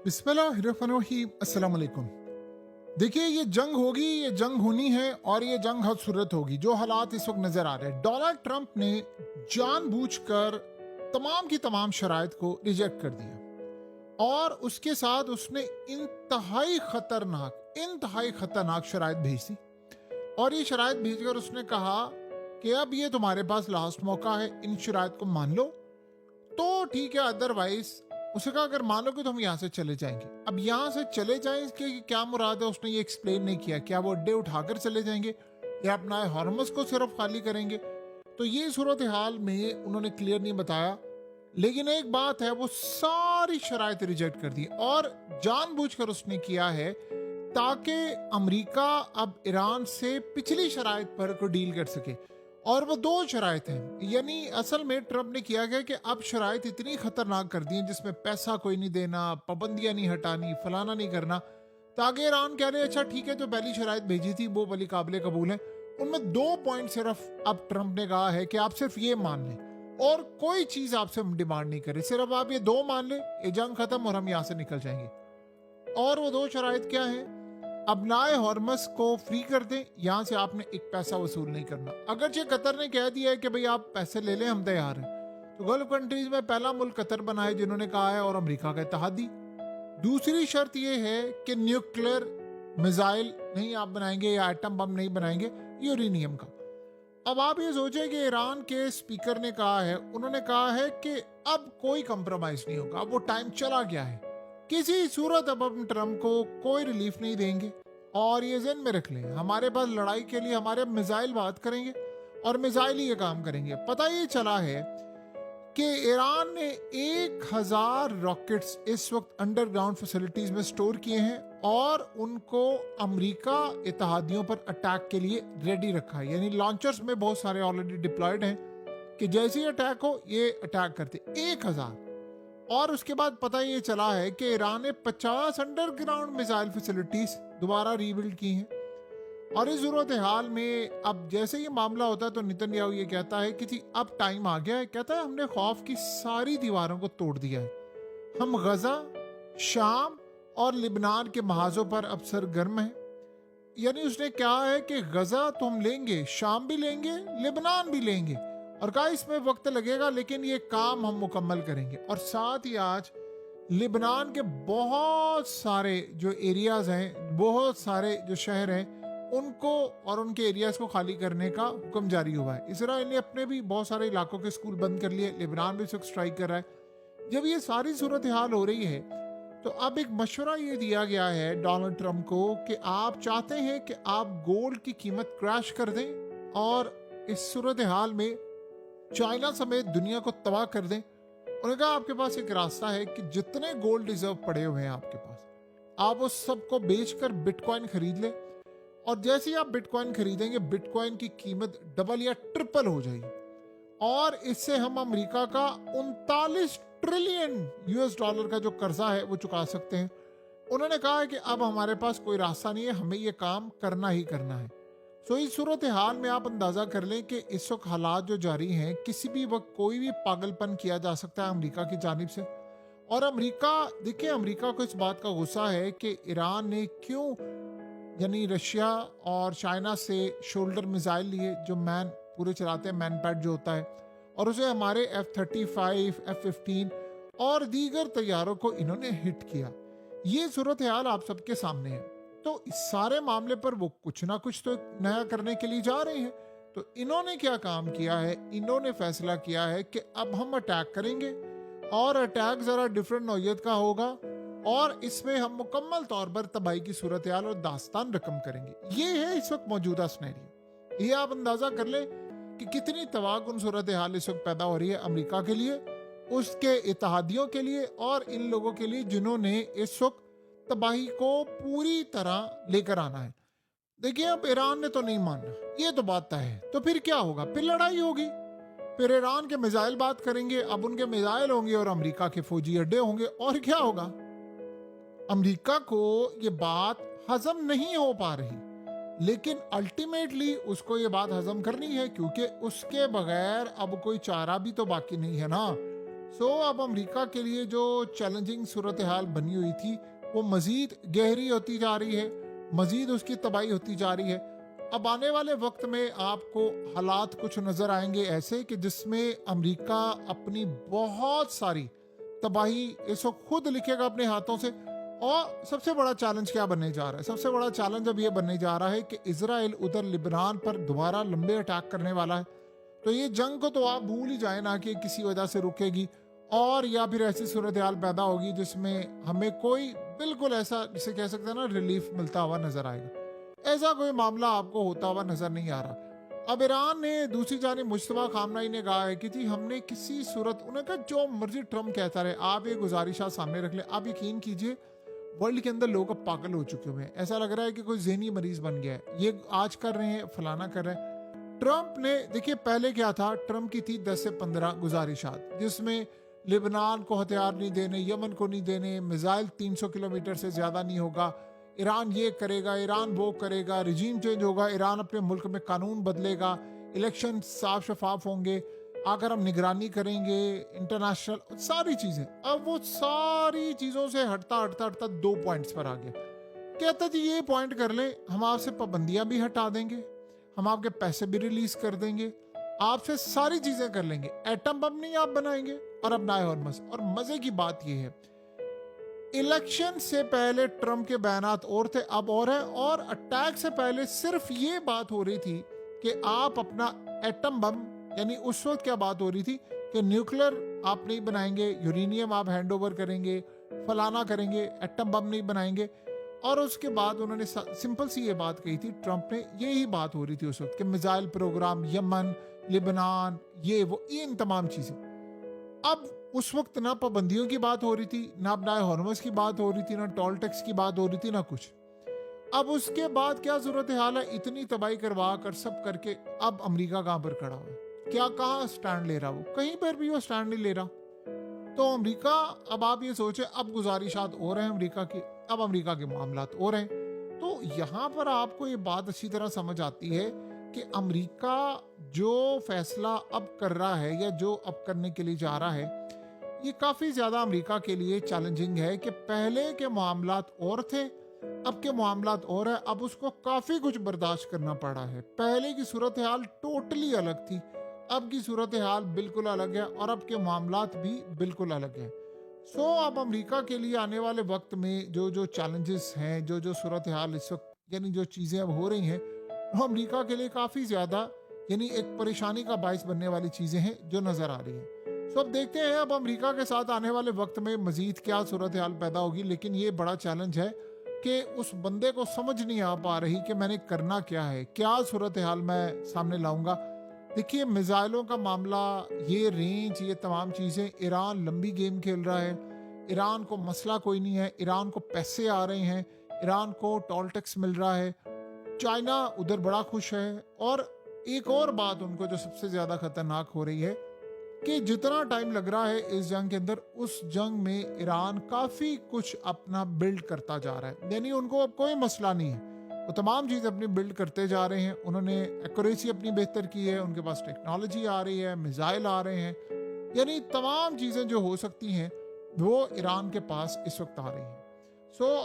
बिस्मिल्लाहिर्रहमानिर्रहीम, अस्सलाम वालेकुम। देखिए, ये जंग होगी, ये जंग होनी है और ये जंग हद सूरत होगी। जो हालात इस वक्त नजर आ रहे हैं, डोनाल्ड ट्रंप ने जानबूझकर तमाम की तमाम शराइत को रिजेक्ट कर दिया और उसके साथ उसने इंतहाई खतरनाक शराइत भेज दी। और ये शराइत भेजकर उसने कहा कि अब ये तुम्हारे पास लास्ट मौका है, इन शराइत को मान लो तो ठीक है, अदरवाइज उसे कहा अगर मानोगे तो हम यहाँ से चले जाएंगे। अब यहाँ से चले जाएं इसके क्या मुराद है उसने ये एक्सप्लेन नहीं किया। क्या वो अड्डे उठाकर चले जाएंगे या अपना हॉर्मस को सिर्फ खाली करेंगे, तो ये सूरत हाल में उन्होंने क्लियर नहीं बताया। लेकिन एक बात है, वो सारी शराइत रिजेक्ट कर दी और जानबूझकर उसने किया है ताकि अमेरिका अब ईरान से पिछली शराइत पर को डील कर सके। और वो दो शराइत हैं, यानी असल में ट्रंप ने किया गया कि अब शराइत इतनी खतरनाक कर दी हैं जिसमें पैसा कोई नहीं देना, पाबंदियां नहीं हटानी, फलाना नहीं करना, ताकि ईरान कह रहे अच्छा ठीक है जो पहली शराइत भेजी थी वो वाली काबिल कबूल है। उनमें 2 पॉइंट सिर्फ अब ट्रंप ने कहा है कि आप सिर्फ ये मान लें और कोई चीज आपसे हम डिमांड नहीं करें, सिर्फ आप ये 2 मान लें, ये जंग खत्म और हम यहाँ से निकल जाएंगे। और वो 2 शराइत क्या है? अपनाए हॉर्मस को फ्री कर दें, यहां से आपने एक पैसा वसूल नहीं करना। अगरचे कतर ने कह दिया है कि भाई आप पैसे ले लें, हम तैयार हैं, तो गल्फ कंट्रीज में पहला मुल्क कतर बना है जिन्होंने कहा है, और अमेरिका का इत्तेहादी। दूसरी शर्त यह है कि न्यूक्लियर मिसाइल नहीं आप बनाएंगे या एटम बम नहीं बनाएंगे यूरेनियम का। अब आप ये सोचें कि ईरान के स्पीकर ने कहा है, उन्होंने कहा है कि अब कोई कंप्रोमाइज नहीं होगा, अब वो टाइम चला गया है, किसी सूरत अब हम ट्रंप को कोई रिलीफ नहीं देंगे। और ये ज़हन में रख लें, हमारे पास लड़ाई के लिए हमारे मिसाइल बात करेंगे और मिसाइल ही ये काम करेंगे। पता ये चला है कि ईरान ने 1000 रॉकेट्स इस वक्त अंडरग्राउंड फैसिलिटीज में स्टोर किए हैं और उनको अमेरिका इत्तेहादियों पर अटैक के लिए रेडी रखा है। यानी लॉन्चर्स में बहुत सारे ऑलरेडी डिप्लॉयड हैं कि जैसे ही अटैक हो ये अटैक करते 1000। और उसके बाद पता ये चला है कि ईरान ने 50 अंडरग्राउंड मिसाइल फैसिलिटीज दोबारा रीबिल्ड की हैं। और इस सूरत हाल में अब जैसे ये मामला होता है तो नेतन्याहू ये कहता है कि जी अब टाइम आ गया है, कहता है हमने खौफ की सारी दीवारों को तोड़ दिया है, हम गजा, शाम और लिबनान के महाजों पर अब सरगर्म हैं। यानी उसने कहा है कि गजा तो हम लेंगे, शाम भी लेंगे, लिबनान भी लेंगे, और कहा इसमें वक्त लगेगा लेकिन ये काम हम मुकम्मल करेंगे। और साथ ही आज लिबनान के बहुत सारे जो एरियाज हैं, बहुत सारे जो शहर हैं, उनको और उनके एरियाज को खाली करने का हुक्म जारी हुआ है। इसराइल ने अपने भी बहुत सारे इलाकों के स्कूल बंद कर लिए, लिबनान भी स्ट्राइक कर रहा है। जब ये सारी सूरत हाल हो रही है तो अब एक मशवरा ये दिया गया है डोनाल्ड ट्रंप को कि आप चाहते हैं कि आप गोल्ड की कीमत क्रैश कर दें और इस सूरत हाल में चाइना समेत दुनिया को तबाह कर दें। उन्होंने कहा आपके पास एक रास्ता है कि जितने गोल्ड रिजर्व पड़े हुए हैं आपके पास, आप उस सबको बेचकर बिटकॉइन खरीद लें, और जैसे ही आप बिटकॉइन खरीदेंगे बिटकॉइन की कीमत डबल या ट्रिपल हो जाएगी और इससे हम अमेरिका का 39 ट्रिलियन यूएस डॉलर का जो कर्जा है वो चुका सकते हैं। उन्होंने कहा कि अब हमारे पास कोई रास्ता नहीं है, हमें ये काम करना ही करना है। सो इस सूरत हाल में आप अंदाजा कर लें कि इस वक्त हालात जो जारी हैं, किसी भी वक्त कोई भी पागलपन किया जा सकता है अमेरिका की जानिब से। और अमेरिका, देखिए अमेरिका को इस बात का गुस्सा है कि ईरान ने क्यों, यानी रशिया और चाइना से शोल्डर मिसाइल लिए जो मैन पूरे चलाते हैं, मैन पैड जो होता है, और उसे हमारे F-35, F-15 और दीगर तैयारों को इन्होंने हिट किया। ये सूरत हाल आप सबके सामने है। तो इस सारे मामले पर वो कुछ ना कुछ तो नया करने के लिए जा रहे हैं। तो इन्होंने क्या काम किया है, इन्होंने फैसला किया है कि अब हम अटैक करेंगे और अटैक जरा डिफरेंट नौयत का होगा और इसमें हम मुकम्मल तौर पर तबाही की सूरत हाल और दास्तान रकम करेंगे। ये है इस वक्त मौजूदा सिनेरियो। ये आप अंदाजा कर ले कि कितनी तबाहकुन सूरत हाल इस वक्त पैदा हो रही है अमेरिका के लिए, उसके इत्तेहादियों के लिए और इन लोगों के लिए जिन्होंने इस वक्त तबाही को पूरी तरह लेकर आना है। देखिए अब ईरान ने तो नहीं मानना, ये तो बात तय है। तो फिर क्या होगा? फिर लड़ाई होगी, फिर ईरान के मिसाइल बात करेंगे, अब उनके मिसाइल होंगे और अमेरिका के फौजी अड्डे होंगे, और क्या होगा? अमेरिका को ये बात हजम नहीं हो पा रही, लेकिन अल्टीमेटली उसको ये बात हजम करनी है क्योंकि उसके बगैर अब कोई चारा भी तो बाकी नहीं है ना। अब अमेरिका के लिए जो चैलेंजिंग सूरत हाल बनी हुई थी वो मजीद गहरी होती जा रही है, मजीद उसकी तबाही होती जा रही है। अब आने वाले वक्त में आपको हालात कुछ नजर आएंगे ऐसे कि जिसमें अमेरिका अपनी बहुत सारी तबाही इसको खुद लिखेगा अपने हाथों से। और सबसे बड़ा चैलेंज क्या बनने जा रहा है? सबसे बड़ा चैलेंज अब ये बनने जा रहा है कि इजराइल उधर लिबनान पर दोबारा लंबे अटैक करने वाला है। तो ये जंग को तो आप भूल ही जाए ना कि किसी वजह से रुकेगी, और या फिर ऐसी सूरत हाल पैदा होगी जिसमें हमें कोई बिल्कुल ऐसा जिसे कह सकते हैं ना रिलीफ मिलता हुआ नजर आएगा। ऐसा कोई मामला आपको होता हुआ नजर नहीं आ रहा। अब ईरान ने दूसरी जानिब मुश्तबा खामनाई ने कहा है कि जी हमने किसी सूरत, उन्होंने कहा जो मर्जी ट्रम्प कहता रहे, आप ये गुजारिश सामने रख ले। आप यकीन कीजिए वर्ल्ड के अंदर लोग अब पागल हो चुके हुए हैं। ऐसा लग रहा है कि कोई जहनी मरीज बन गया है। ये आज कर रहे हैं, फलाना कर रहे हैं। ट्रम्प ने देखिए पहले क्या था, ट्रम्प की थी 10 से 15 गुजारिशात जिसमें लिबनान को हथियार नहीं देने, यमन को नहीं देने, मिसाइल 300 किलोमीटर से ज्यादा नहीं होगा, ईरान ये करेगा, ईरान वो करेगा, रिजीम चेंज होगा, ईरान अपने मुल्क में कानून बदलेगा, इलेक्शन साफ शफाफ होंगे, अगर हम निगरानी करेंगे, इंटरनेशनल सारी चीजें। अब वो सारी चीजों से हटता हटता हटता 2 पॉइंट्स पर आ गया। कहता जी ये पॉइंट कर ले, हम आपसे पाबंदियां भी हटा देंगे, हम आपके पैसे भी रिलीज कर देंगे, आपसे सारी चीजें कर लेंगे, एटम बम नहीं आप बनाएंगे, और अब नाए हॉर्मस। और मजे की बात यह है, इलेक्शन से पहले ट्रम्प के बयानात और थे, अब और है। और अटैक से पहले सिर्फ ये बात हो रही थी कि आप अपना एटम बम, यानी उस वक्त क्या बात हो रही थी कि न्यूक्लियर आप नहीं बनाएंगे, यूरेनियम आप हैंड ओवर करेंगे, फलाना करेंगे, एटम बम नहीं बनाएंगे। और उसके बाद उन्होंने सिंपल सी ये बात कही थी, ट्रम्प ने, यही बात हो रही थी उस वक्त कि मिसाइल प्रोग्राम, यमन, लिबनान, ये वो, इन तमाम चीजें। अब उस वक्त ना पाबंदियों की बात हो रही थी, ना नाए हॉर्मस की बात हो रही थी, ना टोल टैक्स की बात हो रही थी, ना कुछ। अब उसके बाद क्या सूरत हाल है, इतनी तबाही करवा कर सब करके अब अमेरिका कहां पर खड़ा हुआ है? क्या कहां स्टैंड ले रहा? वो कहीं पर भी वो स्टैंड नहीं ले रहा। तो अमेरिका, अब आप ये सोचे, अब गुजारिशात हो रहे हैं अमेरिका की, अब अमेरिका के मामलात हो रहे हैं। तो यहाँ पर आपको ये बात अच्छी तरह समझ आती है कि अमेरिका जो फैसला अब कर रहा है या जो अब करने के लिए जा रहा है, ये काफ़ी ज़्यादा अमेरिका के लिए चैलेंजिंग है कि पहले के मामलात और थे, अब के मामलात और है। अब उसको काफ़ी कुछ बर्दाश्त करना पड़ा है। पहले की सूरत हाल टोटली अलग थी, अब की सूरत हाल बिल्कुल अलग है, और अब के मामलात भी बिल्कुल अलग है। अब अमेरिका के लिए आने वाले वक्त में जो जो चैलेंजेस हैं, जो जो सूरत हाल इस वक्त, यानी जो चीज़ें अब हो रही हैं, वो अमेरिका के लिए काफ़ी ज़्यादा, यानी एक परेशानी का बायस बनने वाली चीज़ें हैं जो नज़र आ रही हैं। अब देखते हैं अब अमेरिका के साथ आने वाले वक्त में मजीद क्या सूरत हाल पैदा होगी। लेकिन ये बड़ा चैलेंज है कि उस बंदे को समझ नहीं आ पा रही कि मैंने करना क्या है, क्या सूरत हाल मैं सामने लाऊंगा। देखिए मिसाइलों का मामला, ये रेंज, ये तमाम चीज़ें, ईरान लंबी गेम खेल रहा है। ईरान को मसला कोई नहीं है, ईरान को पैसे आ रहे हैं, ईरान को टोल टैक्स मिल रहा है, चाइना उधर बड़ा खुश है। और एक और बात उनको जो सबसे ज़्यादा खतरनाक हो रही है कि जितना टाइम लग रहा है इस जंग के अंदर, उस जंग में ईरान काफ़ी कुछ अपना बिल्ड करता जा रहा है। यानी उनको अब कोई मसला नहीं है, वो तमाम चीज़ अपनी बिल्ड करते जा रहे हैं। उन्होंने एक्यूरेसी अपनी बेहतर की है, उनके पास टेक्नोलॉजी आ रही है, मिसाइल आ रहे हैं, यानी तमाम चीज़ें जो हो सकती हैं वो ईरान के पास इस वक्त आ रही हैं।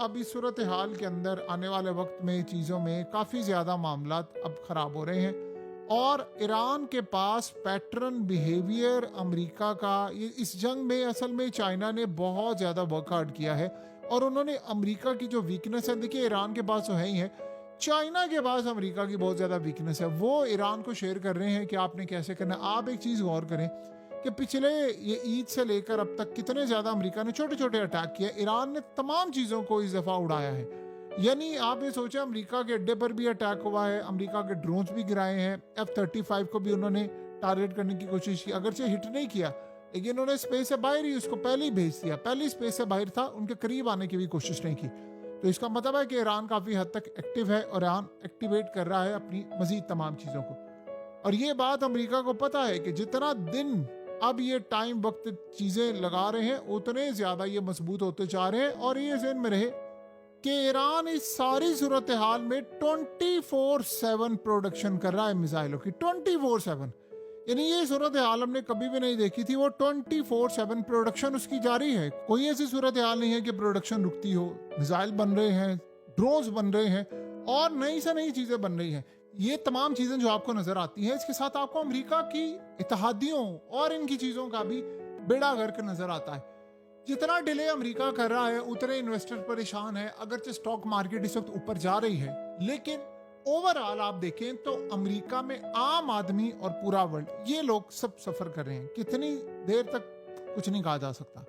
अब इस सूरत हाल के अंदर आने वाले वक्त में चीज़ों में काफ़ी ज़्यादा मामलात अब ख़राब हो रहे हैं। और ईरान के पास पैटर्न बिहेवियर अमेरिका का, ये इस जंग में असल में चाइना ने बहुत ज़्यादा वर्क हार्ड किया है। और उन्होंने अमेरिका की जो वीकनेस है, देखिए ईरान के पास तो है ही है, चाइना के पास अमेरिका की बहुत ज़्यादा वीकनेस है। वो ईरान को शेयर कर रहे हैं कि आपने कैसे करना है। आप एक चीज़ गौर करें कि पिछले ये ईद से लेकर अब तक कितने ज़्यादा अमेरिका ने छोटे छोटे अटैक किए, ईरान ने तमाम चीज़ों को इस दफ़ा उड़ाया है। यानी आप ये सोचे, अमेरिका के अड्डे पर भी अटैक हुआ है, अमेरिका के ड्रोन्स भी गिराए हैं, F-35 को भी उन्होंने टारगेट करने की कोशिश की, अगरचे हिट नहीं किया, लेकिन उन्होंने स्पेस से बाहर ही उसको पहले ही भेज दिया, पहले स्पेस से बाहर था, उनके करीब आने की भी कोशिश नहीं की। तो इसका मतलब है कि ईरान काफ़ी हद तक एक्टिव है और ईरान एक्टिवेट कर रहा है अपनी मजीद तमाम चीज़ों को। और ये बात अमेरिका को पता है कि जितना दिन अब ये टाइम वक्त चीज़ें लगा रहे हैं, उतने ज़्यादा ये मजबूत होते जा रहे हैं। और ये ज़हन में रहे कि ईरान इस सारी सूरत हाल में 24/7 प्रोडक्शन कर रहा है मिसाइलों की, 24/7। यानी ये सूरत हाल हमने कभी भी नहीं देखी थी। वो 24/7 प्रोडक्शन उसकी जारी है। कोई ऐसी सूरत हाल नहीं है कि प्रोडक्शन रुकती हो। मिसाइल बन रहे हैं, ड्रोन्स बन रहे हैं और नई से नई चीजें बन रही हैं। ये तमाम चीजें जो आपको नजर आती हैं, इसके साथ आपको अमेरिका की इत्तेहादियों और इनकी चीजों का भी बेड़ा गर्क नजर आता है। जितना डिले अमेरिका कर रहा है उतने इन्वेस्टर परेशान है। अगरचे स्टॉक मार्केट इस वक्त ऊपर जा रही है, लेकिन ओवरऑल आप देखें तो अमेरिका में आम आदमी और पूरा वर्ल्ड, ये लोग सब सफर कर रहे हैं। कितनी देर तक कुछ नहीं कहा जा सकता।